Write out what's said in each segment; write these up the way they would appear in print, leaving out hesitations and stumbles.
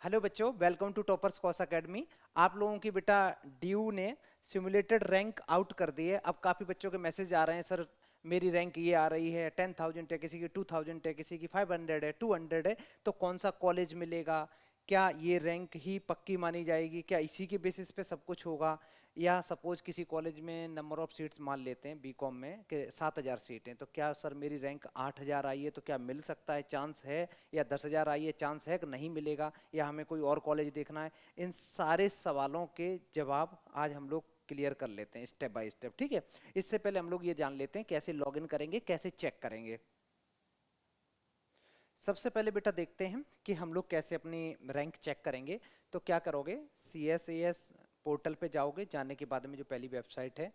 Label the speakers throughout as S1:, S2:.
S1: Hello बच्चों, welcome to Toppers Cause Academy. आप लोगों की बेटा ड्यू ने सिमुलेटेड रैंक आउट कर दी है। अब काफ़ी बच्चों के मैसेज आ रहे हैं, सर मेरी रैंक ये आ रही है 10,000 है, किसी की 2,000 है, किसी की 500 है, 200 है। तो कौन सा कॉलेज मिलेगा? क्या ये रैंक ही पक्की मानी जाएगी? क्या इसी के बेसिस पे सब कुछ होगा? या सपोज किसी कॉलेज में नंबर ऑफ सीट्स मान लेते हैं बीकॉम में कि 7,000 सीट हैं, तो क्या सर मेरी रैंक 8,000 आई है तो क्या मिल सकता है, चांस है? या 10,000 आई है, चांस है कि नहीं मिलेगा? या हमें कोई और कॉलेज देखना है? इन सारे सवालों के जवाब आज हम लोग क्लियर कर लेते हैं स्टेप बाय स्टेप, ठीक है। इससे पहले हम लोग ये जान लेते हैं कैसे लॉगिन करेंगे, कैसे चेक करेंगे। सबसे पहले बेटा देखते हैं कि हम लोग कैसे अपनी रैंक चेक करेंगे। तो क्या करोगे, CSAS पोर्टल पे जाओगे। जाने के बाद में जो पहली वेबसाइट है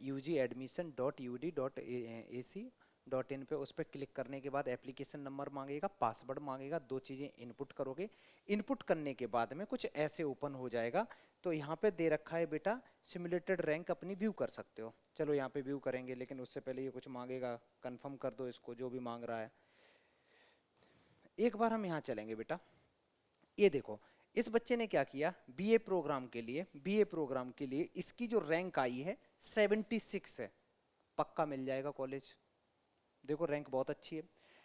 S1: UGadmission.ud.ac.in पे, उस पर क्लिक करने के बाद एप्लीकेशन नंबर मांगेगा, पासवर्ड मांगेगा, दो चीज़ें इनपुट करोगे। इनपुट करने के बाद में कुछ ऐसे ओपन हो जाएगा। तो यहाँ पे दे रखा है बेटा सिमुलेटेड रैंक अपनी व्यू कर सकते हो। चलो यहाँ पे व्यू करेंगे, लेकिन उससे पहले ये कुछ मांगेगा, कंफर्म कर दो इसको जो भी मांग रहा है। एक बार हम यहाँ चलेंगे बेटा। ये देखो, इस बच्चे ने क्या किया, बीए प्रोग्राम के लिए इसकी जो रैंक आई है 76 है। पक्का मिल जाएगा कॉलेज। देखो रैंक बहुत अच्छी है।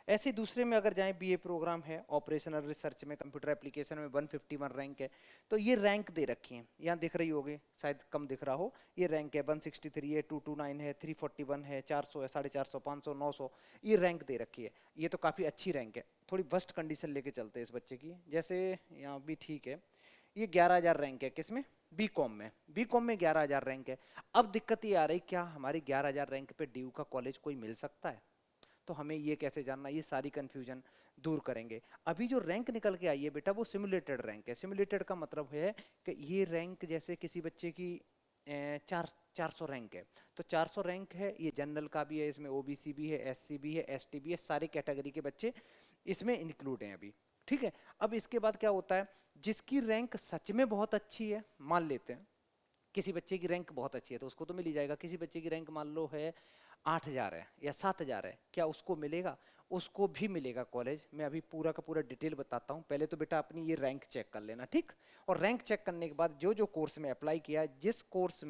S1: ऐसे दूसरे में अगर जाएं, बीए प्रोग्राम है ऑपरेशनल रिसर्च में, कंप्यूटर एप्लीकेशन में 151 रैंक है। तो ये रैंक दे रखी है, यहाँ दिख रही होगी, शायद कम दिख रहा हो। ये रैंक है 163 है, 229 है, 341 है, 400 है, 450, 500, 900। ये रैंक दे रखी है। ये तो काफ़ी अच्छी रैंक है। थोड़ी वर्स्ट कंडीशन लेके चलते हैं इस बच्चे की। जैसे यहाँ भी ठीक है, ये 11,000 रैंक है, किसमें? बी कॉम में 11,000 रैंक है। अब दिक्कत ये आ रही, क्या हमारी 11,000 रैंक पे ड्यू का कॉलेज कोई मिल सकता है? तो हमें ये कैसे जानना, ये सारी कंफ्यूजन दूर करेंगे। अभी जो रैंक निकल के आई है बेटा, वो सिमुलेटेड रैंक है। सिमुलेटेड का मतलब है कि ये रैंक जैसे किसी बच्चे की 400 रैंक है, तो 400 रैंक है, ये जनरल का भी है, इसमें ओबीसी भी है, एससी भी है, एसटी भी है, सारे कैटेगरी के बच्चे इसमें इंक्लूड हैं अभी। ठीक है। अब इसके बाद क्या होता है, जिसकी रैंक सच में बहुत अच्छी है, मान लेते हैं किसी बच्चे की रैंक बहुत अच्छी है तो उसको तो मिल ही जाएगा। किसी बच्चे की रैंक मान लो है 8,000 है या 7,000 है, क्या उसको मिलेगा? उसको भी मिलेगा कॉलेज। मैं अभी पूरा का पूरा डिटेल बताता हूँ। पहले तो बेटा अपनी ये रैंक चेक कर लेना, ठीक। और रैंक चेक करने के बाद जो जो कोर्स में अप्लाई किया है, जिस कोर्स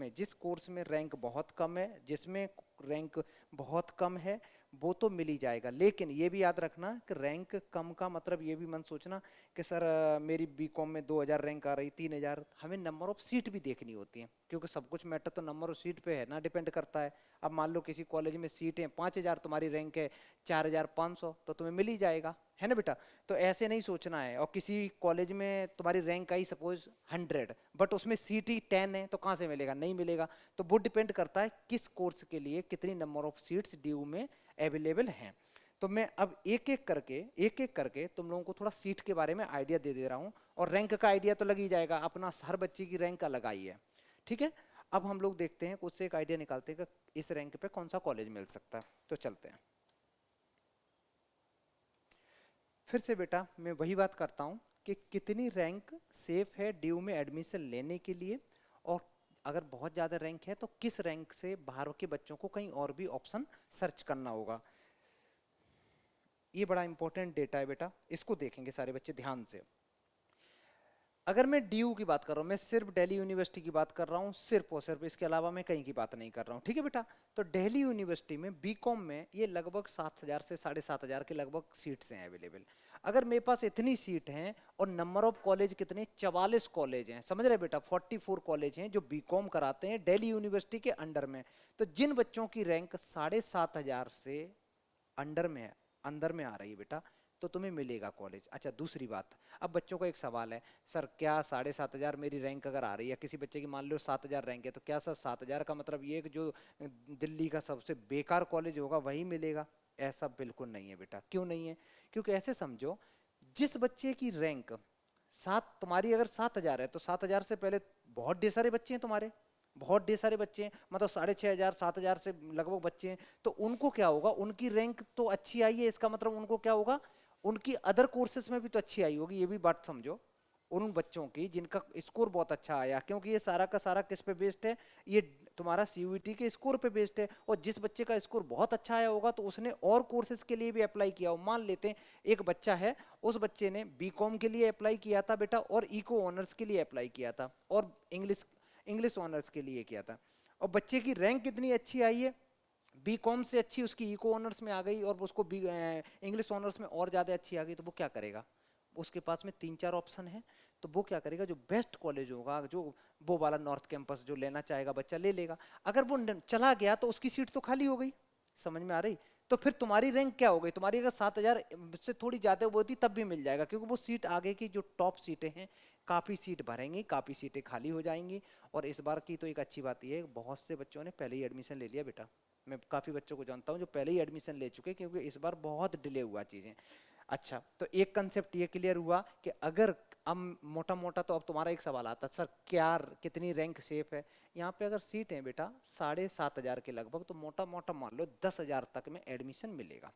S1: में रैंक बहुत कम है, जिसमें रैंक बहुत कम है, वो तो मिल ही जाएगा। लेकिन ये भी याद रखना कि रैंक कम का मतलब ये भी मत सोचना कि सर मेरी बीकॉम में 2,000 रैंक आ रही, 3,000। हमें नंबर ऑफ सीट भी देखनी होती है, क्योंकि सब कुछ मैटर तो नंबर ऑफ सीट पे है ना, डिपेंड करता है। अब मान लो किसी कॉलेज में सीटें 5,000, तुम्हारी रैंक है 4,500, तो तुम्हें मिल ही जाएगा, है ना बेटा। तो ऐसे नहीं सोचना है। और किसी कॉलेज में तुम्हारी रैंक आई सपोज 100, बट उसमें सीट ही 10 है, तो कहाँ से मिलेगा? नहीं मिलेगा। तो वो डिपेंड करता है किस कोर्स के लिए कितनी नंबर ऑफ सीट्स ड्यू में अवेलेबल हैं। तो मैं अब एक एक करके तुम लोगों को थोड़ा सीट के बारे में आइडिया दे दे रहा हूँ। और रैंक का आइडिया तो लग ही जाएगा, अपना हर बच्चे की रैंक अलग आई है, ठीक है। अब हम लोग देखते हैं, उससे एक आइडिया निकालते हैं कि इस रैंक पे कौन सा कॉलेज मिल सकता है। तो चलते हैं। फिर से बेटा मैं वही बात करता हूँ कि कितनी रैंक सेफ है ड्यू में एडमिशन लेने के लिए। और अगर बहुत ज़्यादा रैंक है तो किस रैंक से बाहर के बच्चों को कहीं और भी ऑप्शन सर्च करना होगा। ये बड़ा इंपॉर्टेंट डेटा है बेटा, इसको देखेंगे सारे बच्चे ध्यान से। अगर मैं डीयू की बात कर रहा हूँ, मैं सिर्फ दिल्ली यूनिवर्सिटी की बात कर रहा हूँ, सिर्फ और सिर्फ, इसके अलावा मैं कहीं की बात नहीं कर रहा हूँ, ठीक है बेटा। तो दिल्ली यूनिवर्सिटी में बीकॉम में ये लगभग 7,000 से 7,500 के लगभग सीट्स हैं अवेलेबल। अगर मेरे पास इतनी सीट हैं और नंबर ऑफ कॉलेज कितने, 44 कॉलेज हैं, समझ रहे बेटा, 44 कॉलेज हैं जो बीकॉम कराते हैं दिल्ली यूनिवर्सिटी के अंडर में। तो जिन बच्चों की रैंक 7,500 से अंडर में है, अंदर में आ रही है बेटा, तो तुम्हें मिलेगा कॉलेज। अच्छा दूसरी बात, अब बच्चों का एक सवाल है, सर क्या 7,500 मेरी रैंक अगर आ रही है, किसी बच्चे की मान लो 7,000 रैंक है, तो क्या सर 7,000 का मतलब ये कि जो दिल्ली का सबसे बेकार कॉलेज होगा वही मिलेगा? ऐसा बिल्कुल नहीं है बेटा। क्यों नहीं है? क्योंकि ऐसे समझो, जिस बच्चे की रैंक तुम्हारी अगर 7,000 है, तो 7,000 से पहले बहुत ढेर सारे बच्चे हैं तुम्हारे, बहुत ढेर सारे बच्चे हैं, मतलब 6,500 7,000 से लगभग बच्चे हैं। तो उनको क्या होगा, उनकी रैंक तो अच्छी आई है, इसका मतलब उनको क्या होगा, उनकी अदर कोर्सेज में भी तो अच्छी आई होगी, ये भी बात समझो। उन बच्चों की जिनका स्कोर बहुत अच्छा आया, क्योंकि ये सारा का सारा किस पे बेस्ड है, ये तुम्हारा सीयूईटी के स्कोर पे बेस्ड है। और जिस बच्चे का स्कोर बहुत अच्छा आया होगा तो उसने और कोर्सेज के लिए भी अप्लाई किया हो। मान लेते हैं एक बच्चा है, उस बच्चे ने बीकॉम के लिए अप्लाई किया था बेटा, और इको ऑनर्स के लिए अप्लाई किया था, और इंग्लिश इंग्लिश ऑनर्स के लिए किया था, और बच्चे की रैंक कितनी अच्छी आई है, बीकॉम से अच्छी उसकी इको ऑनर्स में आ गई, और उसको इंग्लिश ऑनर्स में और ज़्यादा अच्छी आ गई, तो वो क्या करेगा, उसके पास में 3-4 ऑप्शन है, तो वो क्या करेगा, जो बेस्ट कॉलेज होगा, जो वो वाला नॉर्थ कैंपस जो लेना चाहेगा बच्चा ले लेगा। अगर वो चला गया तो उसकी सीट तो खाली हो गई, समझ में आ रही। तो फिर तुम्हारी रैंक क्या हो गई, तुम्हारी अगर 7,000 से थोड़ी ज़्यादा वो होती तब भी मिल जाएगा, क्योंकि वो सीट आगे की जो टॉप सीटें हैं, काफ़ी सीट भरेंगी, काफ़ी सीटें खाली हो जाएंगी। और इस बार की तो एक अच्छी बात यह है, बहुत से बच्चों ने पहले ही एडमिशन ले लिया बेटा। मैं काफ़ी बच्चों को जानता हूँ जो पहले ही एडमिशन ले चुके, क्योंकि इस बार बहुत डिले हुआ चीज़ें। अच्छा, तो एक कंसेप्ट ये क्लियर हुआ कि अगर अब मोटा मोटा, तो अब तुम्हारा एक सवाल आता है, सर क्या कितनी रैंक सेफ है। यहाँ पे अगर सीट है बेटा 7,500 के लगभग, तो मोटा मोटा मान लो 10,000 तक में एडमिशन मिलेगा,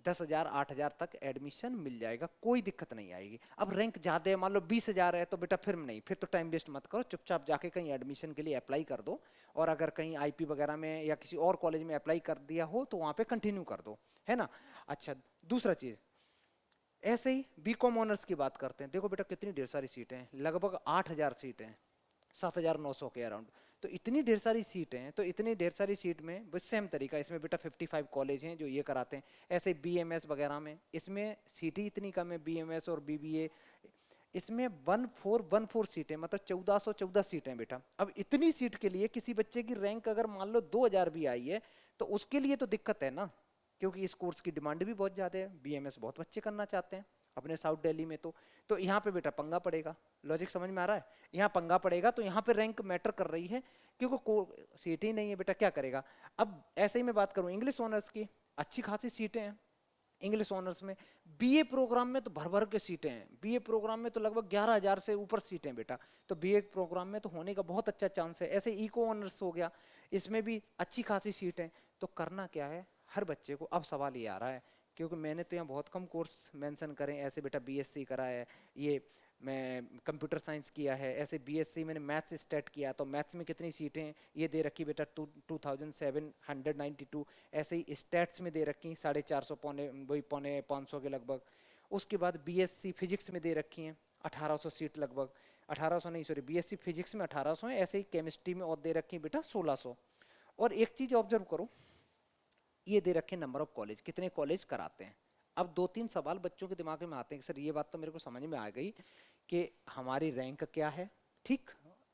S1: 10,000 8,000 तक एडमिशन मिल जाएगा, कोई दिक्कत नहीं आएगी। अब रैंक ज्यादा है, मान लो 20,000 है, तो बेटा फिर नहीं, फिर तो टाइम वेस्ट मत करो, चुपचाप जाके कहीं एडमिशन के लिए अप्लाई कर दो, और अगर कहीं आईपी वगैरह में या किसी और कॉलेज में अप्लाई कर दिया हो तो वहां पे कंटिन्यू कर दो, है ना। अच्छा, दूसरा चीज, ऐसे ही बीकॉम ऑनर्स की बात करते हैं। देखो बेटा कितनी ढेर सारी सीटें हैं, लगभग 8,000 सीटें हैं, 7,900 के अराउंड। तो इतनी ढेर सारी सीटें हैं, तो इतनी ढेर सारी सीट में बस सेम तरीका, इसमें बेटा 55 कॉलेज हैं जो ये कराते हैं। ऐसे बीएमएस वगैरह में, इसमें सीटें इतनी कम है, बीएमएस और बीबीए, इसमें 1414 सीटें, मतलब 1,414 सीटें बेटा। अब इतनी सीट के लिए किसी बच्चे की रैंक अगर मान लो 2,000 भी आई है, तो उसके लिए तो दिक्कत है ना, क्योंकि इस कोर्स की डिमांड भी बहुत ज़्यादा है, बीएमएस बहुत बच्चे करना चाहते हैं अपने साउथ दिल्ली में। तो यहाँ पे बेटा पंगा पड़ेगा, लॉजिक समझ में आ रहा है, यहाँ पंगा पड़ेगा, तो यहाँ पे रैंक मैटर कर रही है, क्योंकि सीट ही नहीं है बेटा, क्या करेगा। अब ऐसे ही मैं बात करूँ इंग्लिश ऑनर्स की, अच्छी खासी सीटें हैं इंग्लिश ऑनर्स में। बीए प्रोग्राम में तो भर भर के सीटें हैं, बीए प्रोग्राम में तो लगभग 11,000 से ऊपर सीटें बेटा, तो बीए प्रोग्राम में तो होने का बहुत अच्छा चांस है। ऐसे इको ऑनर्स हो गया, इसमें भी अच्छी खासी सीटें। तो करना क्या है हर बच्चे को, अब सवाल ये आ रहा है, क्योंकि मैंने तो यहाँ बहुत कम कोर्स मेंशन करें, ऐसे बेटा बीएससी करा है, ये मैं कंप्यूटर साइंस किया है, ऐसे बीएससी मैंने मैथ्स स्टार्ट किया, तो मैथ्स में कितनी सीटें ये दे रखी बेटा 2,792, ऐसे ही स्टैट्स में दे रखी 450, पौने वही पौने 500 के लगभग। उसके बाद बीएससी फिजिक्स में दे रखी हैं 1,800 सीट लगभग, 1,800 नहीं सॉरी, बीएससी फिजिक्स में 1,800 है, ऐसे ही केमिस्ट्री में और दे रखी बेटा 1,600। और एक चीज ऑब्जर्व करो, ये दे रखे नंबर ऑफ कॉलेज, कितने कॉलेज कराते हैं। अब 2-3 सवाल बच्चों के दिमाग में आते हैं कि सर ये बात तो मेरे को समझ में आ गई कि हमारी रैंक क्या है, ठीक,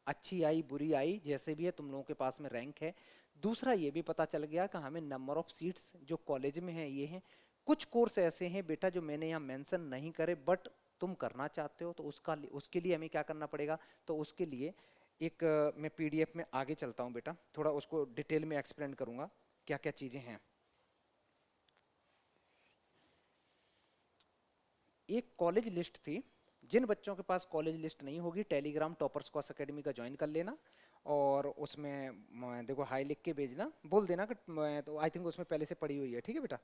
S1: अच्छी आई बुरी आई जैसे भी है, तुम लोगों के पास में रैंक है। दूसरा ये भी पता चल गया कि हमें नंबर ऑफ सीट्स जो कॉलेज में है ये हैं। कुछ कोर्स ऐसे हैं बेटा जो मैंने यहाँ मेंशन नहीं करे, बट तुम करना चाहते हो, तो उसके लिए हमें क्या करना पड़ेगा, तो उसके लिए एक मैं पीडीएफ में आगे चलता हूँ बेटा, थोड़ा उसको डिटेल में एक्सप्लेन करूंगा क्या क्या चीजें हैं। एक कॉलेज लिस्ट थी, जिन बच्चों के पास कॉलेज लिस्ट नहीं होगी, टेलीग्राम टॉपर्स कोर्स एकेडमी का ज्वाइन कर लेना, और उसमें देखो हाई लिख के भेजना, बोल देना कि मैं तो आई थिंक उसमें पहले से पड़ी हुई है, ठीक है बेटा।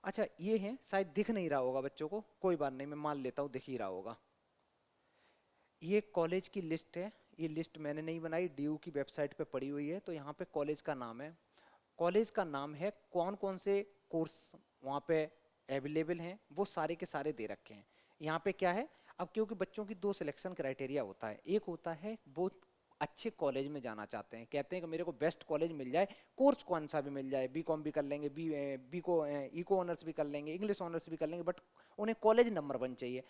S1: अच्छा, ये है, शायद दिख नहीं रहा होगा बच्चों को, कोई बात नहीं, मैं मान लेता हूँ दिख ही रहा होगा। ये कॉलेज की लिस्ट है, ये लिस्ट मैंने नहीं बनाई, डीयू की वेबसाइट पे पड़ी हुई है। तो यहाँ पे कॉलेज का नाम है, कॉलेज का नाम है, कौन कौन से कोर्स वहाँ पे अवेलेबल हैं वो सारे के सारे दे रखे हैं। यहाँ पे क्या है, अब क्योंकि बच्चों की दो सिलेक्शन क्राइटेरिया होता है, एक होता है वो अच्छे कॉलेज में जाना चाहते हैं, कहते हैं कि मेरे को बेस्ट कॉलेज मिल जाए, कोर्स कौन सा भी मिल जाए, बीकॉम भी कर लेंगे, बी को इको ऑनर्स भी कर लेंगे, इंग्लिश ऑनर्स भी कर लेंगे, बट उन्हें कॉलेज नंबर 1 चाहिए।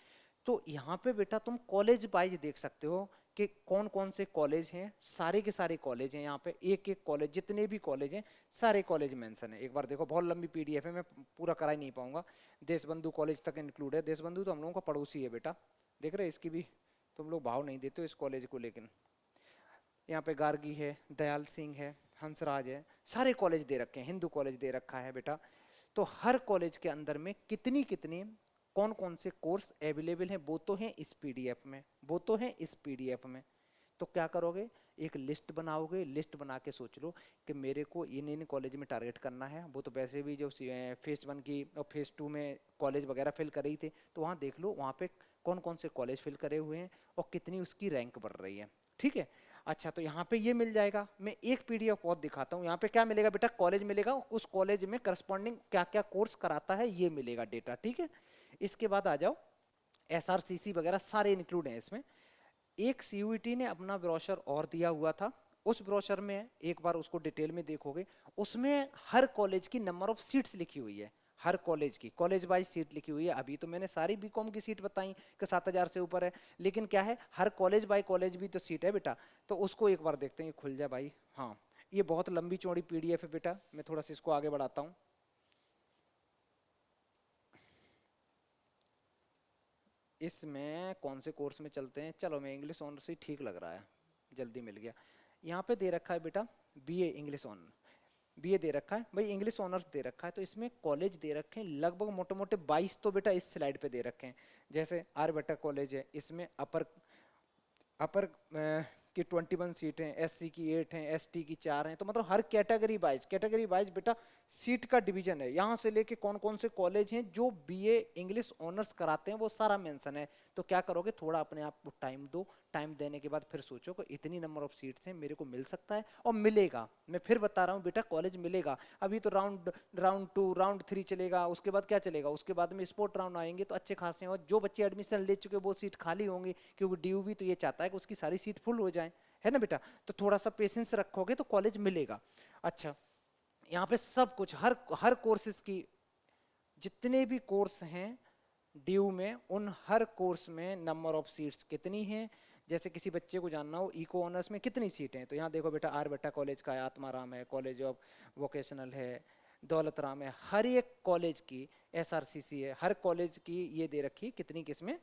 S1: तो यहाँ पे बेटा तुम कॉलेज वाइज देख सकते हो कि कौन कौन से कॉलेज हैं, सारे के सारे कॉलेज हैं यहाँ पे, एक एक कॉलेज, जितने भी कॉलेज हैं सारे कॉलेज मेंशन है। एक बार देखो, बहुत लंबी पीडीएफ है, मैं पूरा करा ही नहीं पाऊंगा। देशबंधु कॉलेज तक इंक्लूड है, देशबंधु तो हम लोगों का पड़ोसी है बेटा, देख रहे इसकी भी तुम लोग भाव नहीं देते हो इस कॉलेज को, लेकिन यहाँ पे गार्गी है, दयाल सिंह है, हंसराज है, सारे कॉलेज दे रखे हैं, हिंदू कॉलेज दे रखा है बेटा। तो हर कॉलेज के अंदर में कितनी कितनी कौन कौन से कोर्स अवेलेबल हैं वो तो हैं इस पीडीएफ में, वो तो हैं इस पीडीएफ में। तो क्या करोगे, एक लिस्ट बनाओगे, लिस्ट बना के सोच लो कि मेरे को इन इन कॉलेज में टारगेट करना है। वो तो वैसे भी जो फेज 1 की और फेज 2 में कॉलेज वगैरह फिल कर रही थे, तो वहाँ देख लो, वहाँ पे कौन कौन से कॉलेज फिल करे हुए हैं और कितनी उसकी रैंक बढ़ रही है। ठीक है, अच्छा तो यहाँ पे ये मिल जाएगा। मैं एक पीडीएफ और दिखाता हूँ। यहाँ पे क्या मिलेगा बेटा, कॉलेज मिलेगा, उस कॉलेज में करस्पॉन्डिंग क्या क्या कोर्स कराता है ये मिलेगा डेटा। ठीक है, इसके बाद आ जाओ, एसआरसीसी वगैरह सारे इंक्लूड हैं इसमें। एक सीयूईटी ने अपना ब्रोशर और दिया हुआ था, उस ब्रोशर में एक बार उसको डिटेल में देखोगे, उसमें हर कॉलेज की नंबर ऑफ सीट्स लिखी हुई है, हर कॉलेज की कॉलेज वाइज सीट लिखी हुई है। अभी तो मैंने सारी बीकॉम की सीट बताई कि 7,000 से ऊपर है, लेकिन क्या है, हर कॉलेज बाय कॉलेज भी तो सीट है बेटा। तो उसको एक बार देखते हैं, ये खुल जाए भाई। हाँ, ये बहुत लंबी चौड़ी पीडीएफ है बेटा, मैं थोड़ा सा इसको आगे बढ़ाता हूँ। इसमें कौन से कोर्स में चलते हैं, चलो मैं इंग्लिश ऑनर्स ही ठीक लग रहा है, जल्दी मिल गया। यहाँ पे दे रखा है बेटा बीए इंग्लिश ऑनर, बीए दे रखा है भाई, इंग्लिश ऑनर्स दे रखा है। तो इसमें कॉलेज दे रखे हैं लगभग मोटे मोटे 22 तो बेटा इस स्लाइड पे दे रखे हैं। जैसे आर्यभट्टा कॉलेज है, इसमें अपर अपर की 21 सीट हैं, एससी की 8 हैं, एसटी की 4 हैं। तो मतलब हर कैटेगरी वाइज बेटा सीट का डिवीजन है। यहाँ से लेके कौन कौन से कॉलेज हैं जो बीए इंग्लिश ऑनर्स कराते हैं वो सारा मेंशन है। तो क्या करोगे, थोड़ा अपने आप को टाइम दो, टाइम देने के बाद फिर सोचो कि इतनी नंबर ऑफ सीट्स हैं, मेरे को मिल सकता है और मिलेगा। मैं फिर बता रहा हूँ बेटा, कॉलेज मिलेगा। अभी तो राउंड राउंड 2 राउंड 3 चलेगा, उसके बाद क्या चलेगा, उसके बाद में स्पोर्ट राउंड आएंगे तो अच्छे खासे हैं। और जो बच्चे एडमिशन ले चुके वो सीट खाली होंगी, क्योंकि डीयू भी तो ये चाहता है कि उसकी सारी सीट फुल हो जाए, है ना बेटा। तो थोड़ा सा पेशेंस रखोगे तो कॉलेज मिलेगा। अच्छा, यहाँ पे सब कुछ हर हर कोर्सेज की जितने भी कोर्स हैं ड्यू में, उन हर कोर्स में नंबर ऑफ सीट्स कितनी हैं। जैसे किसी बच्चे को जानना हो इको ऑनर्स में कितनी सीटें हैं, तो यहाँ देखो बेटा, आर्यभट्टा कॉलेज का है, आत्माराम है, कॉलेज ऑफ वोकेशनल है, दौलत राम है, हर एक कॉलेज की, एसआरसीसी है, हर कॉलेज की ये दे रखी कितनी किसमें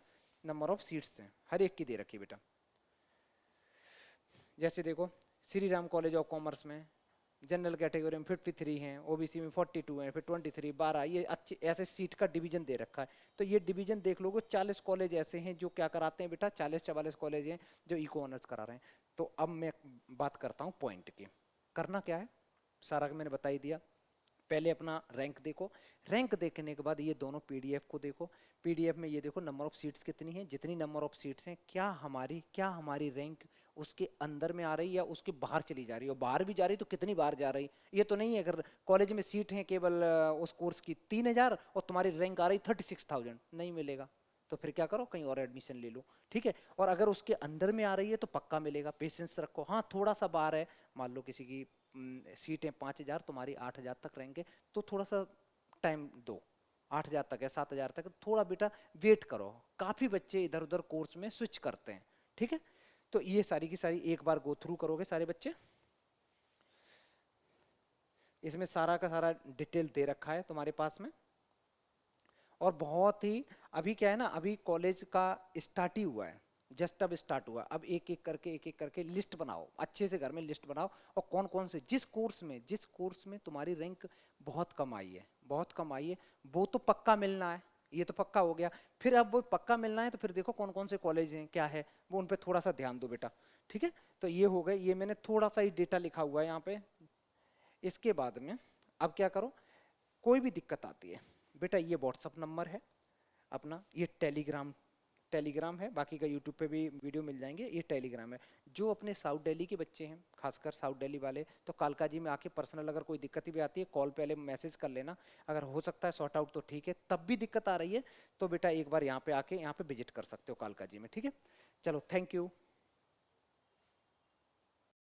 S1: नंबर ऑफ सीट्स हैं, हर एक की दे रखी बेटा। जैसे देखो, Shri Ram college of commerce में जनरल कैटेगरी में 53 हैं, ओबीसी में 42 हैं, फिर 23 12, ये अच्छे ऐसे सीट का डिवीजन दे रखा है। तो ये डिवीजन देख लोगे, 40 कॉलेज ऐसे हैं जो क्या कराते हैं बेटा, 40-44 कॉलेज हैं जो इको ऑनर्स करा रहे हैं। तो अब मैं बात करता हूँ पॉइंट की, करना क्या है सारा मैंने बता ही दिया। पहले अपना रैंक देखो, रैंक देखने के बाद ये दोनों पीडीएफ को देखो। पीडीएफ में ये देखो नंबर ऑफ सीट्स कितनी है, जितनी नंबर ऑफ सीट्स हैं क्या हमारी रैंक उसके अंदर में आ रही है या उसके बाहर चली जा रही है, और बाहर भी जा रही तो कितनी बार जा रही। ये तो नहीं है अगर कॉलेज में सीट है केवल उस कोर्स की 3,000 और तुम्हारी रैंक आ रही 36,000, नहीं मिलेगा। तो फिर क्या करो, कहीं और एडमिशन ले लो। ठीक है, और अगर उसके अंदर में आ रही है तो पक्का मिलेगा, पेशेंस रखो। हाँ, थोड़ा सा बाहर है, मान लो किसी की सीटें 5,000, तुम्हारी 8,000 तक रहेंगे, तो थोड़ा सा टाइम दो। 8,000 तक है, 7,000 तक, थोड़ा बेटा वेट करो। काफी बच्चे इधर उधर कोर्स में स्विच करते हैं। ठीक है, तो ये सारी की सारी एक बार गो थ्रू करोगे सारे बच्चे। इसमें सारा का सारा डिटेल दे रखा है तुम्हारे पास में। और बहुत ही, अभी क्या है ना, अभी कॉलेज का स्टार्ट ही हुआ है, जस्ट अब स्टार्ट हुआ। अब एक एक करके लिस्ट बनाओ, अच्छे से घर में लिस्ट बनाओ, और कौन कौन से जिस कोर्स में तुम्हारी रैंक बहुत कम आई है, बहुत कम आई है, वो तो पक्का मिलना है। ये तो पक्का हो गया। फिर अब वो पक्का मिलना है तो फिर देखो कौन कौन से कॉलेज हैं, क्या है वो, उन पे थोड़ा सा ध्यान दो बेटा। ठीक है, तो ये हो गए, ये मैंने थोड़ा सा ही डेटा लिखा हुआ है यहाँ पे। इसके बाद में अब क्या करो, कोई भी दिक्कत आती है बेटा, ये व्हाट्सअप नंबर है अपना, ये टेलीग्राम टेलीग्राम है, बाकी का यूट्यूब पे भी वीडियो मिल जाएंगे। ये टेलीग्राम है। जो अपने साउथ दिल्ली के बच्चे हैं, खासकर साउथ दिल्ली वाले, तो कालका जी में आके पर्सनल अगर कोई दिक्कत भी आती है, कॉल पहले मैसेज कर लेना। अगर हो सकता है सॉर्ट आउट तो ठीक है, तब भी दिक्कत आ रही है तो बेटा एक बार यहाँ पे आके यहाँ पे विजिट कर सकते हो कालका जी में। ठीक है, चलो थैंक यू।